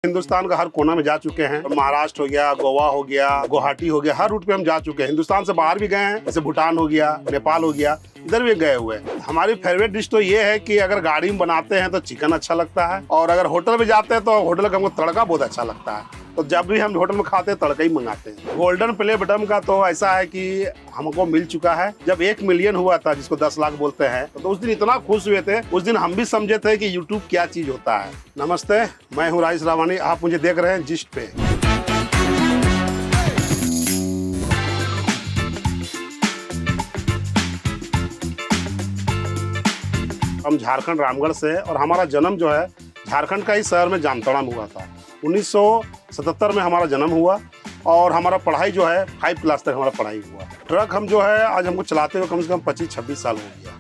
हिंदुस्तान का हर कोना में जा चुके हैं। महाराष्ट्र हो गया, गोवा हो गया, गुवाहाटी हो गया, हर रूट पे हम जा चुके हैं। हिंदुस्तान से बाहर भी गए हैं, जैसे भूटान हो गया, नेपाल हो गया, इधर भी गए हुए हैं। हमारी फेवरेट डिश तो ये है कि अगर गाड़ी में बनाते हैं तो चिकन अच्छा लगता है, और अगर होटल में जाते हैं तो होटल का हमको तड़का बहुत अच्छा लगता है। तो जब भी हम होटल में खाते हैं तड़का ही मंगाते हैं। गोल्डन प्ले बटन का तो ऐसा है कि हमको मिल चुका है। जब 1 मिलियन हुआ था, जिसको 10 लाख बोलते हैं, तो उस दिन इतना खुश हुए थे। उस दिन हम भी समझे थे कि यूट्यूब क्या चीज होता है। नमस्ते, मैं हूँ राजेश रावानी, आप मुझे देख रहे हैं जिस्ट पे। हम झारखंड रामगढ़ से, और हमारा जन्म जो है झारखंड का ही शहर में जामताड़ा में हुआ था। 1977 में हमारा जन्म हुआ, और हमारा पढ़ाई जो है 5 क्लास तक हमारा पढ़ाई हुआ। ट्रक हम जो है आज हमको चलाते हुए कम से कम 25-26 साल हो गया।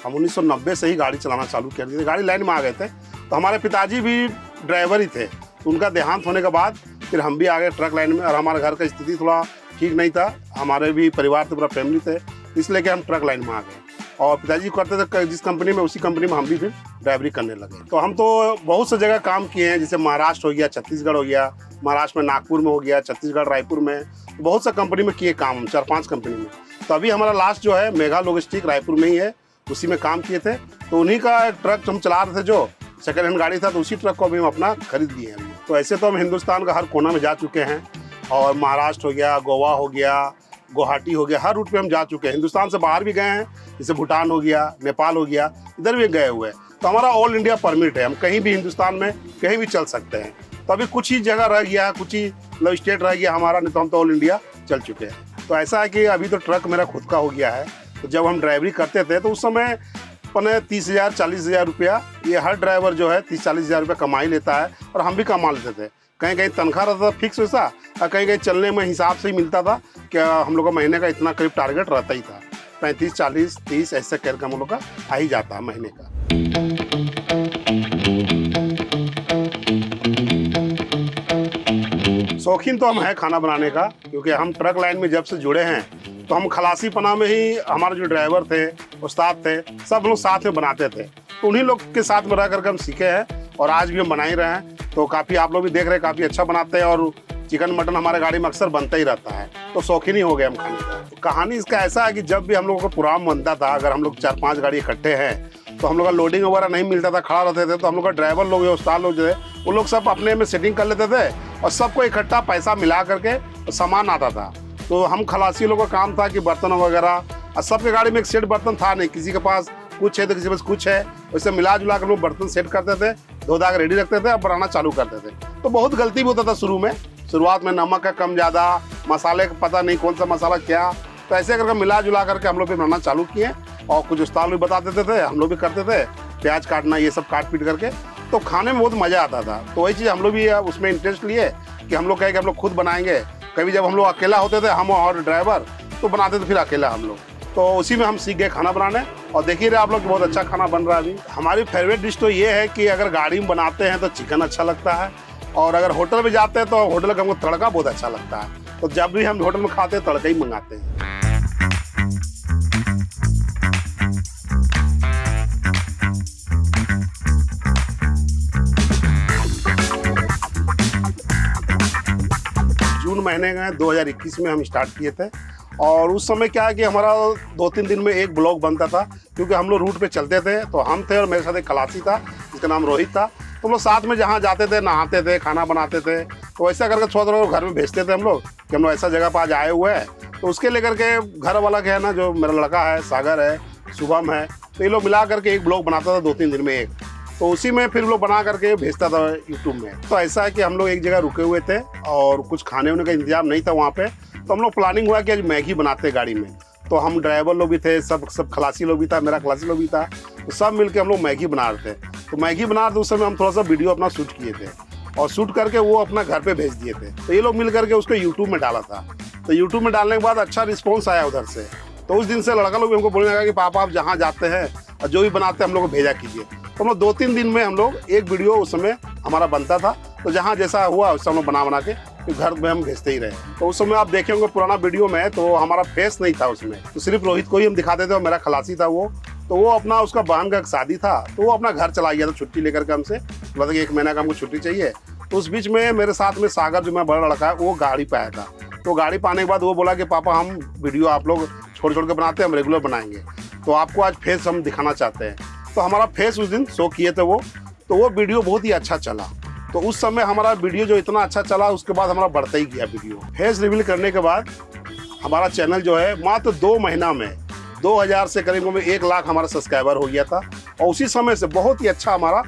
हम 1990 से ही गाड़ी चलाना चालू कर दिए। गाड़ी लाइन में आ गए थे, तो हमारे पिताजी भी ड्राइवर ही थे। तो उनका देहांत होने के बाद फिर हम भी आ गए ट्रक लाइन में, और हमारे घर का स्थिति थोड़ा ठीक नहीं था। हमारे भी परिवार थे, पूरा फैमिली थे, इसलिए कि हम ट्रक लाइन में आ गए। और पिताजी करते थे जिस कंपनी में, उसी कंपनी में हम भी फिर ड्राइवरी करने लगे। तो हम तो बहुत सी जगह काम किए हैं, जैसे महाराष्ट्र हो गया, छत्तीसगढ़ हो गया। महाराष्ट्र में नागपुर में हो गया, छत्तीसगढ़ रायपुर में, बहुत सा कंपनी में किए काम, 4-5 कंपनी में। तो अभी हमारा लास्ट जो है मेगा लॉजिस्टिक रायपुर में ही है, उसी में काम किए थे। तो उन्हीं का एक ट्रक हम चला रहे थे, जो सेकेंड हैंड गाड़ी था, तो उसी ट्रक को अभी हम अपना खरीद लिए हैं। तो ऐसे तो हम हिंदुस्तान का हर कोना में जा चुके हैं, और महाराष्ट्र हो गया, गोवा हो गया, गुवाहाटी हो गया, हर रूट पे हम जा चुके हैं। हिंदुस्तान से बाहर भी गए हैं, जैसे भूटान हो गया, नेपाल हो गया, इधर भी गए हुए हैं। तो हमारा ऑल इंडिया परमिट है, हम कहीं भी हिंदुस्तान में कहीं भी चल सकते हैं। तो अभी कुछ ही जगह रह गया, कुछ ही स्टेट रह गया हमारा, नहीं तो हम तो ऑल इंडिया चल चुके हैं। तो ऐसा है कि अभी तो ट्रक मेरा खुद का हो गया है। तो जब हम ड्राइवरी करते थे तो उस समय 30,000-40,000 रुपया, ये हर ड्राइवर जो है 30-40,000 रुपया कमाई लेता है, और हम भी कमा लेते थे। कहीं कहीं तनख्वाह रहता था फिक्स वैसा, और कहीं कहीं चलने में हिसाब से ही मिलता था कि हम लोग का महीने का इतना करीब टारगेट रहता ही था। 35, 40, 30 ऐसे करके हम लोग का आ ही जाता है महीने का। शौकीन तो हम है खाना बनाने का, क्योंकि हम ट्रक लाइन में जब से जुड़े हैं, तो हम खलासी पना में ही हमारे जो ड्राइवर थे, उस्ताद थे, सब लोग साथ में बनाते थे। तो उन्हीं लोग के साथ में रह करके हम सीखे हैं, और आज भी हम बना ही रहे हैं। तो काफ़ी आप लोग भी देख रहे हैं, काफ़ी अच्छा बनाते हैं, और चिकन मटन हमारे गाड़ी में अक्सर बनता ही रहता है। तो शौकीन ही हो गए हम खाने का। तो कहानी इसका ऐसा है कि जब भी हम लोगों को प्रोग्राम बनता था, अगर हम लोग 4-5 गाड़ी इकट्ठे हैं, तो हम लोग का लोडिंग वगैरह नहीं मिलता था, खड़ा रहते थे। तो हम लोग का ड्राइवर लोग, उस्ताद लोग जो है, वो लोग सब अपने में सेटिंग कर लेते थे, और सबको इकट्ठा पैसा मिला करके सामान आता था। तो हम खलासी लोगों का काम था कि बर्तन वगैरह, और सबके गाड़ी में एक सेट बर्तन था नहीं, किसी के पास कुछ है तो किसी के पास कुछ है, वैसे मिला जुला कर लोग बर्तन सेट करते थे, धो धा के रेडी रखते थे, और बनाना चालू करते थे। तो बहुत गलती भी होता था शुरुआत में, नमक का कम ज़्यादा, मसाले का पता नहीं कौन सा मसाला क्या। तो ऐसे करके मिला जुला करके हम लोग भी बनाना चालू किए, और कुछ उस्ताद भी बता देते थे, हम लोग भी करते थे, प्याज काटना ये सब काट पीट करके। तो खाने में बहुत मज़ा आता था। तो वही चीज़ हम लोग भी उसमें इंटरेस्ट लिए कि हम लोग कहे कि हम लोग खुद बनाएंगे। कभी जब हम लोग अकेला होते थे, हम और ड्राइवर, तो बनाते थे फिर अकेला हम लोग। तो उसी में हम सीख गए खाना बनाने, और देखिए रहे आप लोग बहुत अच्छा खाना बन रहा है अभी। हमारी फेवरेट डिश तो ये है कि अगर गाड़ी में बनाते हैं तो चिकन अच्छा लगता है, और अगर होटल में जाते हैं तो होटल का हमको तड़का बहुत अच्छा लगता है। तो जब भी हम होटल में खाते हैं तड़का ही मंगाते हैं। जून महीने में 2021 में हम स्टार्ट किए थे, और उस समय क्या है कि हमारा 2-3 दिन में एक ब्लॉग बनता था, क्योंकि हम लोग रूट पे चलते थे। तो हम थे, और मेरे साथ एक खलासी था जिसका नाम रोहित था। तो हम लोग साथ में जहाँ जाते थे, नहाते थे, खाना बनाते थे। तो ऐसा करके थोड़ा घर में भेजते थे हम लोग कि हम लोग ऐसा जगह पर आज आए हुए हैं। तो उसके लेकर के घर वाला क्या है ना, जो मेरा लड़का है, सागर है, शुभम है, तो ये लोग मिला करके एक ब्लॉग बनाता था 2-3 दिन में एक। तो उसी में फिर लोग बना करके भेजता था यूट्यूब में। तो ऐसा है कि हम लोग एक जगह रुके हुए थे, और कुछ खाने वाने का इंतजाम नहीं था वहाँ पे। तो हम लोग प्लानिंग हुआ कि आज मैगी बनाते गाड़ी में। तो हम ड्राइवर लोग भी थे, सब खलासी लोग भी था, मेरा खलासी लोग भी था, तो सब मिलके हम लोग मैगी बना रहे थे। तो मैगी बना रहे थे, उस समय हम थोड़ा सा वीडियो अपना शूट किए थे, और शूट करके वो अपना घर पे भेज दिए थे। तो ये लोग मिल करके उसको यूट्यूब में डाला था। तो यूट्यूब में डालने के बाद अच्छा रिस्पॉन्स आया उधर से। तो उस दिन से लड़का लोग भी हमको बोलने लगा कि पापा आप जहाँ जाते हैं और जो भी बनाते हैं हम लोग को भेजा कीजिए। तो हम लोग 2-3 दिन में हम लोग एक वीडियो उस समय हमारा बनता था। तो जहाँ जैसा हुआ उस समय बना के घर में हम भेजते ही रहे। तो उस समय आप देखेंगे पुराना वीडियो में, तो हमारा फेस नहीं था उसमें, तो सिर्फ रोहित को ही हम दिखाते थे, और मेरा खलासी था वो। तो वो अपना, उसका बहन का शादी था, तो वो अपना घर चला गया था छुट्टी लेकर के हमसे। मतलब कि 1 महीना का हमको छुट्टी चाहिए, तो उस बीच में मेरे साथ में सागर जो मैं बड़ा लड़का है वो गाड़ी पे आया था। तो गाड़ी पाने के बाद वो बोला कि पापा हम वीडियो आप लोग छोड़ छोड़ के बनाते हैं, हम रेगुलर बनाएंगे, तो आपको आज फेस हम दिखाना चाहते हैं। तो हमारा फेस उस दिन शो किए थे वो, तो वो वीडियो बहुत ही अच्छा चला। तो उस समय हमारा वीडियो जो इतना अच्छा चला, उसके बाद हमारा बढ़ता ही गया वीडियो। फेस रिवील करने के बाद हमारा चैनल जो है मात्र 2 महीना में 2000 से करीब में 1 लाख हमारा सब्सक्राइबर हो गया था। और उसी समय से बहुत ही अच्छा हमारा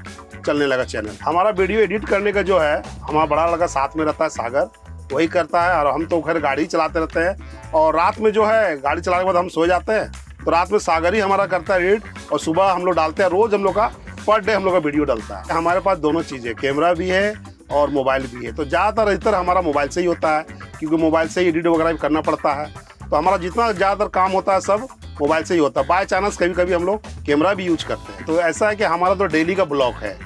चलने लगा चैनल। हमारा वीडियो एडिट करने का जो है हमारा बड़ा लड़का साथ में रहता है सागर, वही करता है। और हम तो खैर गाड़ी चलाते रहते हैं, और रात में जो है गाड़ी चलाने के बाद हम सो जाते हैं, तो रात में सागर ही हमारा करता है एडिट, और सुबह हम लोग डालते हैं। रोज हम लोग का पर डे हम लोग का वीडियो डलता है। हमारे पास दोनों चीज़ें, कैमरा भी है और मोबाइल भी है। तो ज़्यादातर अधिकतर हमारा मोबाइल से ही होता है, क्योंकि मोबाइल से ही एडिट वगैरह भी करना पड़ता है। तो हमारा जितना ज़्यादातर काम होता है सब मोबाइल से ही होता है। बाय चांस कभी कभी हम लोग कैमरा भी यूज करते हैं। तो ऐसा है कि हमारा तो डेली का ब्लॉग है।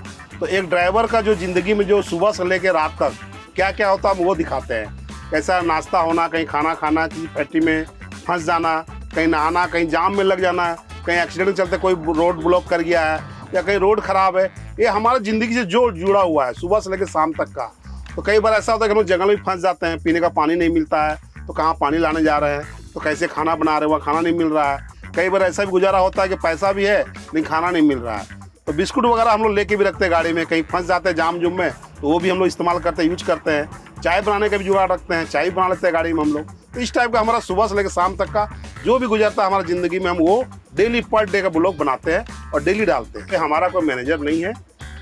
तो एक ड्राइवर का जो ज़िंदगी में जो सुबह से लेकर रात तक क्या क्या होता है हम वो दिखाते हैं। कैसा नाश्ता होना, कहीं खाना खाना, की फैक्ट्री में फंस जाना, कहीं नहाना, कहीं जाम में लग जाना, कहीं एक्सीडेंट चलते कोई रोड ब्लॉक कर गया है या कहीं रोड ख़राब है। ये हमारा ज़िंदगी से जो जुड़ा हुआ है सुबह से लेकर शाम तक का। तो कई बार ऐसा होता है कि हम लोग जंगल में फंस जाते हैं, पीने का पानी नहीं मिलता है, तो कहाँ पानी लाने जा रहे हैं, तो कैसे खाना बना रहे हैं, वहाँ खाना नहीं मिल रहा है। कई बार ऐसा भी गुजारा होता है कि पैसा भी है लेकिन खाना नहीं मिल रहा है। तो बिस्कुट वगैरह हम लोग लेके भी रखते हैं गाड़ी में, कहीं फंस जाते हैं जाम जुम में, तो वो भी हम लोग इस्तेमाल करते हैं, यूज करते हैं। चाय बनाने का भी जुगाड़ रखते हैं, चाय बना लेते हैं गाड़ी में हम लोग। तो इस टाइप का हमारा सुबह से लेकर शाम तक का जो भी गुजरता है हमारा ज़िंदगी में, हम वो डेली पर डे का ब्लॉग बनाते हैं और डेली डालते हैं। हमारा कोई मैनेजर नहीं है,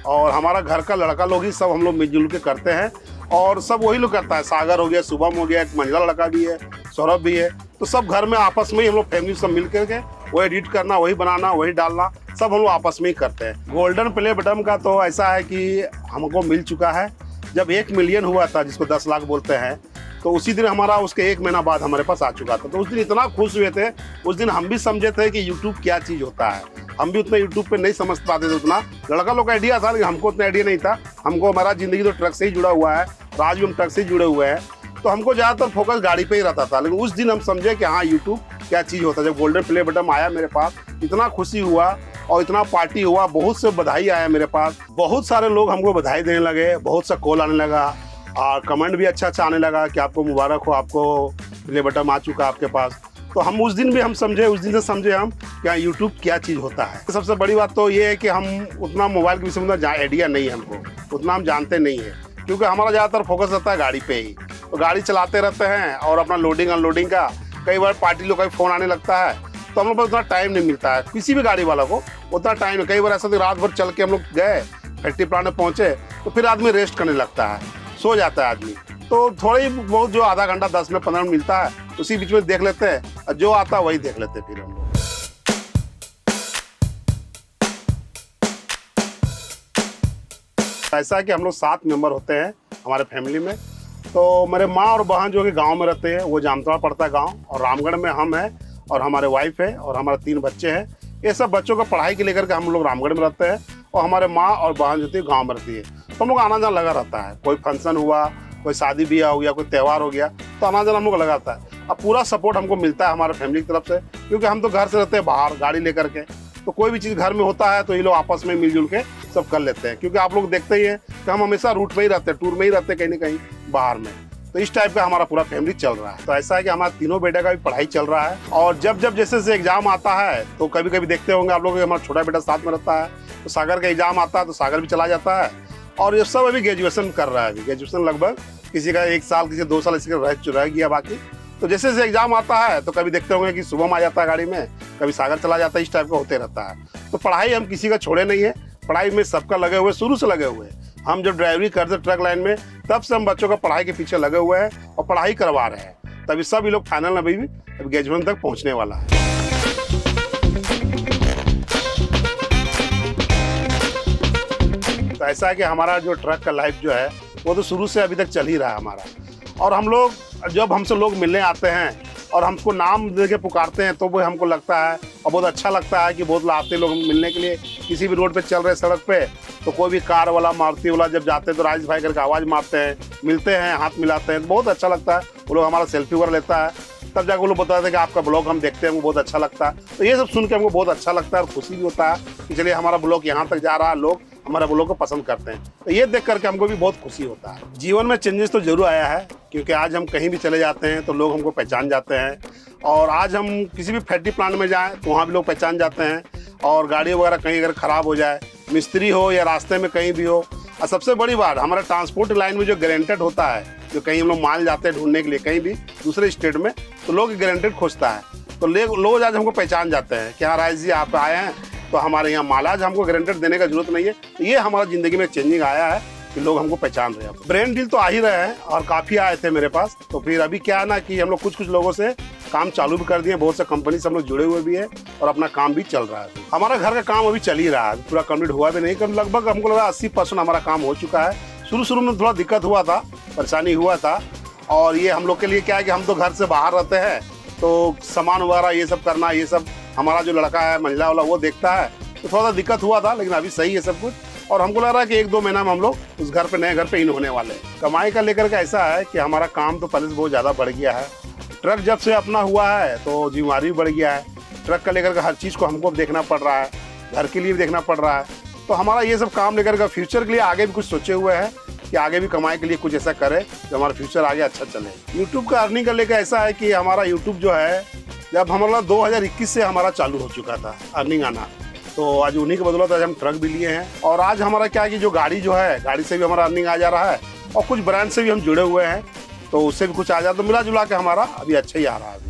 और हमारा घर का लड़का लोग ही सब हम लोग मिलजुल के करते हैं, और सब वही लोग करता है। सागर हो गया, शुभम हो गया, एक महिला लड़का भी है, सौरभ भी है। तो सब घर में आपस में ही हम लोग फैमिली सब मिल करके वही एडिट करना, वही बनाना, वही डालना, सब हम लोग आपस में ही करते हैं। गोल्डन प्ले बटन का तो ऐसा है कि हमको मिल चुका है। जब 1 मिलियन हुआ था, जिसको 10 लाख बोलते हैं, तो उसी दिन हमारा उसके 1 महीना बाद हमारे पास आ चुका था। तो उस दिन इतना खुश हुए थे, उस दिन हम भी समझे थे कि यूट्यूब क्या चीज़ होता है। हम भी उतना यूट्यूब पे नहीं समझ पाते थे, उतना लड़का लोग का आइडिया था लेकिन हमको उतना आइडिया नहीं था। हमको हमारा ज़िंदगी तो ट्रक से ही जुड़ा हुआ है, आज भी हम ट्रक से ही जुड़े हुए हैं, तो हमको ज़्यादातर फोकस गाड़ी पे ही रहता था। लेकिन उस दिन हम समझे कि हाँ यूट्यूब क्या चीज़ होता है। जब गोल्डन प्ले बटन आया मेरे पास, इतना खुशी हुआ और इतना पार्टी हुआ, बहुत से बधाई आया मेरे पास। बहुत सारे लोग हमको बधाई देने लगे, बहुत सा कॉल आने लगा और कमेंट भी अच्छा अच्छा आने लगा कि आपको मुबारक हो, आपको प्ले बटन आ चुका आपके पास। तो हम उस दिन भी हम समझे, उस दिन से समझे हम क्या यूट्यूब क्या चीज़ होता है। सबसे बड़ी बात तो ये है कि हम उतना मोबाइल के विषय में आइडिया नहीं है, हमको उतना हम जानते नहीं है, क्योंकि हमारा ज़्यादातर फोकस रहता है गाड़ी पे ही। तो गाड़ी चलाते रहते हैं और अपना लोडिंग अनलोडिंग का, कई बार पार्टी लोग का भी फ़ोन आने लगता है, तो हम लोग को उतना टाइम नहीं मिलता है, किसी भी गाड़ी वाला को उतना टाइम नहीं। कई बार ऐसा तो रात भर चल के हम लोग गए, फैक्ट्री प्लांट में पहुँचे, तो फिर आदमी रेस्ट करने लगता है, सो जाता है आदमी। तो थोड़ी बहुत जो आधा घंटा 10 मिनट 15 मिनट मिलता है, उसी बीच में देख लेते हैं, और जो आता है वही देख लेते हैं फिर हम लोग। ऐसा है कि हम लोग 7 मेंबर होते हैं हमारे फैमिली में। तो मेरे माँ और बहन जो कि गांव में रहते हैं, वो जामतड़ा पड़ता है गांव, और रामगढ़ में हम हैं, और हमारे वाइफ है, और हमारे 3 बच्चे हैं। ये सब बच्चों को पढ़ाई के लेकर के हम लोग रामगढ़ में रहते हैं, और हमारे माँ और बहन जो थी गाँव में रहती है। तो हम लोग आना जाना लगा रहता है, कोई फंक्शन हुआ, कोई शादी ब्याह हो गया, कोई त्यौहार हो गया, तो आना जाना हम लोग लगा रहता है। अब पूरा सपोर्ट हमको मिलता है हमारे फैमिली की तरफ से, क्योंकि हम तो घर से रहते हैं बाहर गाड़ी लेकर के। तो कोई भी चीज़ घर में होता है तो ये लोग आपस में मिलजुल के सब कर लेते हैं, क्योंकि आप लोग देखते ही हैं कि हम हमेशा रूट में ही रहते हैं, टूर में ही रहते हैं, कहीं ना कहीं बाहर में। तो इस टाइप का हमारा पूरा फैमिली चल रहा है। तो ऐसा है कि हमारा तीनों बेटे का भी पढ़ाई चल रहा है, और जब जब जैसे एग्जाम आता है तो कभी कभी देखते होंगे आप लोग, हमारा छोटा बेटा साथ में रहता है, तो सागर का एग्जाम आता है तो सागर भी चला जाता है। और ये सब अभी ग्रेजुएशन कर रहा है, अभी ग्रेजुएशन लगभग किसी का 1 साल, किसी 2 साल इसी का रह गया बाकी। तो जैसे एग्जाम आता है तो कभी देखते होंगे कि शुभम आ जाता है गाड़ी में, कभी सागर चला जाता है, इस टाइप का होते रहता है। तो पढ़ाई हम किसी का छोड़े नहीं है, पढ़ाई में सबका लगे हुए, शुरू से लगे हुए हैं। हम जब ड्राइवरी करते ट्रक लाइन में, तब से हम बच्चों का पढ़ाई के पीछे लगे हुए हैं और पढ़ाई करवा रहे हैं। तभी सब ये लोग फाइनल अभी भी ग्रेजुएशन तक पहुंचने वाला है। तो ऐसा है कि हमारा जो ट्रक का लाइफ जो है वो तो शुरू से अभी तक चल ही रहा है हमारा। और हम लोग जब हमसे लोग मिलने आते हैं और हमको नाम दे के पुकारते हैं, तो वो हमको लगता है और बहुत अच्छा लगता है कि बहुत लोग आते लोग मिलने के लिए। किसी भी रोड पे चल रहे सड़क पे, तो कोई भी कार वाला, मारुति वाला जब जाते हैं तो राजेश भाई करके आवाज़ मारते हैं, मिलते हैं, हाथ मिलाते हैं, तो बहुत अच्छा लगता है। वो लोग हमारा सेल्फी वगैरह लेता है, तब जाकर वो लोग बताते हैं कि आपका ब्लॉग हम देखते हैं, हमको बहुत अच्छा लगता है। तो ये सब सुन के हमको बहुत अच्छा लगता है और खुशी भी होता है कि चलिए हमारा ब्लॉग यहाँ तक जा रहा है, लोग हमारे वो लोग को पसंद करते हैं। तो ये देख करके हमको भी बहुत खुशी होता है। जीवन में चेंजेस तो जरूर आया है, क्योंकि आज हम कहीं भी चले जाते हैं तो लोग हमको पहचान जाते हैं। और आज हम किसी भी फैक्ट्री प्लांट में जाएँ तो वहाँ भी लोग पहचान जाते हैं। और गाड़ी वगैरह कहीं अगर ख़राब हो जाए, मिस्त्री हो या रास्ते में कहीं भी हो, और सबसे बड़ी बात हमारा ट्रांसपोर्ट लाइन में जो गारंटेड होता है, जो कहीं हम लोग माल जाते हैं ढूंढने के लिए कहीं भी दूसरे स्टेट में, तो लोग गारंटेड खोजता है। तो लोग आज हमको पहचान जाते हैं कि हाँ राइस जी आप आए हैं तो हमारे यहाँ माल, आज हमको गारंटेड देने का जरूरत नहीं है। तो ये हमारा ज़िंदगी में चेंजिंग आया है कि लोग हमको पहचान रहे हैं। ब्रांड डील तो आ ही रहे हैं और काफ़ी आए थे मेरे पास। तो फिर अभी क्या है ना कि हम लोग कुछ लोगों से काम चालू भी कर दिए, बहुत से कंपनी से हम लोग जुड़े हुए भी है और अपना काम भी चल रहा है। हमारा घर का काम अभी चल ही रहा है, पूरा कंप्लीट हुआ भी नहीं, कर लगभग हमको लगा 80% हमारा काम हो चुका है। शुरू में थोड़ा दिक्कत हुआ था, परेशानी हुआ था। और ये हम लोग के लिए क्या है कि हम तो घर से बाहर रहते हैं, तो सामान वगैरह ये सब करना, ये सब हमारा जो लड़का है मंझला वाला वो देखता है, तो थोड़ा सा दिक्कत हुआ था। लेकिन अभी सही है सब कुछ और हमको लग रहा है कि 1-2 महीना में हम लोग उस घर पे नए घर पे इन होने वाले हैं। कमाई का लेकर के ऐसा है कि हमारा काम तो पहले से बहुत ज़्यादा बढ़ गया है। ट्रक जब से अपना हुआ है तो जिम्मेवारी भी बढ़ गया है। ट्रक का लेकर के हर चीज़ को हमको देखना पड़ रहा है, घर के लिए भी देखना पड़ रहा है। तो हमारा ये सब काम लेकर के फ्यूचर के लिए आगे भी कुछ सोचे हुए हैं कि आगे भी कमाई के लिए कुछ ऐसा करे जो हमारा फ्यूचर आगे अच्छा चले। यूट्यूब का अर्निंग का लेकर ऐसा है कि हमारा यूट्यूब जो है, जब हमारा 2021 से हमारा चालू हो चुका था अर्निंग आना, तो आज उन्हीं के बदौलत आज हम ट्रक भी लिए हैं। और आज हमारा क्या है कि जो गाड़ी जो है, गाड़ी से भी हमारा अर्निंग आ जा रहा है और कुछ ब्रांड से भी हम जुड़े हुए हैं, तो उससे भी कुछ आ जाए, तो मिला जुला के हमारा अभी अच्छा ही आ रहा है। अभी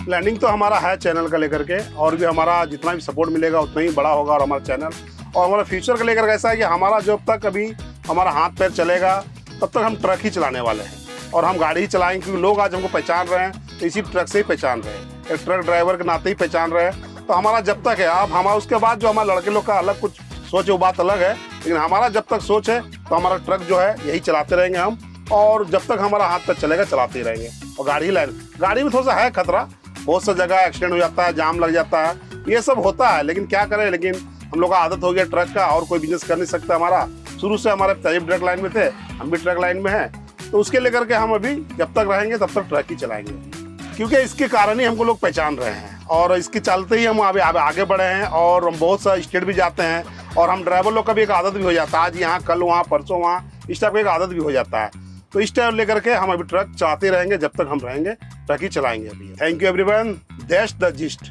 प्लानिंग तो हमारा है चैनल का लेकर के, और भी हमारा जितना भी सपोर्ट मिलेगा उतना ही बड़ा होगा और हमारा चैनल। और हमारा फ्यूचर का लेकर के ऐसा है कि हमारा जब तक अभी हमारा हाथ पैर चलेगा तब तक हम ट्रक ही चलाने वाले हैं और हम गाड़ी ही चलाएंगे, क्योंकि लोग आज हमको पहचान रहे हैं तो इसी ट्रक से ही पहचान रहे हैं, एक ट्रक ड्राइवर के नाते ही पहचान रहे हैं। तो हमारा जब तक है, अब हमारा उसके बाद जो हमारे लड़के लोग का अलग कुछ सोच है वो बात अलग है, लेकिन हमारा जब तक सोच है तो हमारा ट्रक जो है यही चलाते रहेंगे हम, और जब तक हमारा हाथ पैर चलेगा चलाते ही रहेंगे। और गाड़ी में थोड़ा सा है खतरा, बहुत सा जगह एक्सीडेंट हो जाता है, जाम लग जाता है, ये सब होता है, लेकिन क्या करें। लेकिन हम लोग का आदत हो गया ट्रक का, और कोई बिजनेस कर नहीं सकता। हमारा शुरू से हमारे पिताजी ट्रक लाइन में थे, हम भी ट्रक लाइन में हैं, तो उसके लेकर के हम अभी जब तक रहेंगे तब तक ट्रक ही चलाएंगे, क्योंकि इसके कारण ही हमको लोग पहचान रहे हैं और इसके चलते ही हम आगे बढ़े हैं। और हम बहुत सा स्टेट भी जाते हैं और हम ड्राइवर लोग का भी एक आदत भी हो जाता है, आज यहाँ कल वहाँ परसों वहाँ, इस टाइप का एक आदत भी हो जाता है। तो इस टाइप लेकर के हम अभी ट्रक चलाते रहेंगे, जब तक हम रहेंगे ट्रक ही चलाएंगे अभी। Thank you everyone, that's the gist.